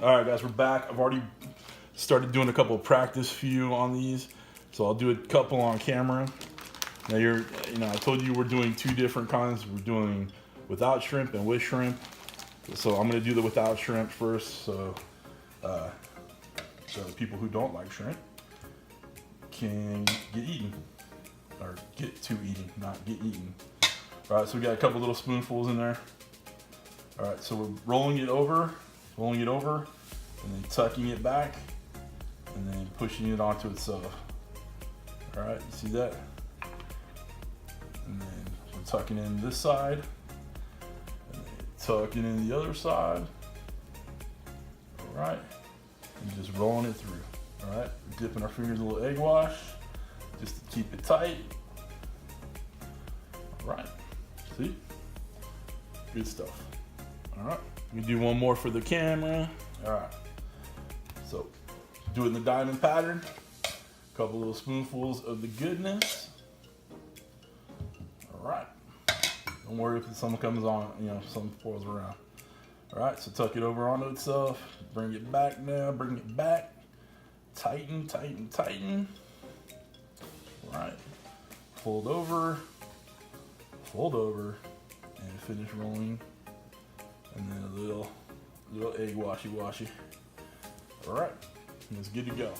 All right, guys, we're back. I've already started doing a couple of practice few on these, so I'll do a couple on camera. Now I told you we're doing two different kinds. We're doing without shrimp and with shrimp. So I'm gonna do the without shrimp first, so the people who don't like shrimp can get eaten, or get to eating, not get eaten. All right, so we got a couple little spoonfuls in there. All right, so we're rolling it over, and then tucking it back, and then pushing it onto itself. All right, you see that? And then we're tucking in this side, and then tucking in the other side. All right, and just rolling it through. All right, we're dipping our fingers in a little egg wash, just to keep it tight. All right, see? Good stuff. All right, we do one more for the camera. All right, so do it in the diamond pattern. A couple little spoonfuls of the goodness. All right, don't worry if someone comes on, something falls around. All right, so tuck it over onto itself. Bring it back now, bring it back. Tighten, tighten, tighten. All right, fold over, and finish rolling. And then a little egg washy. All right, and it's good to go.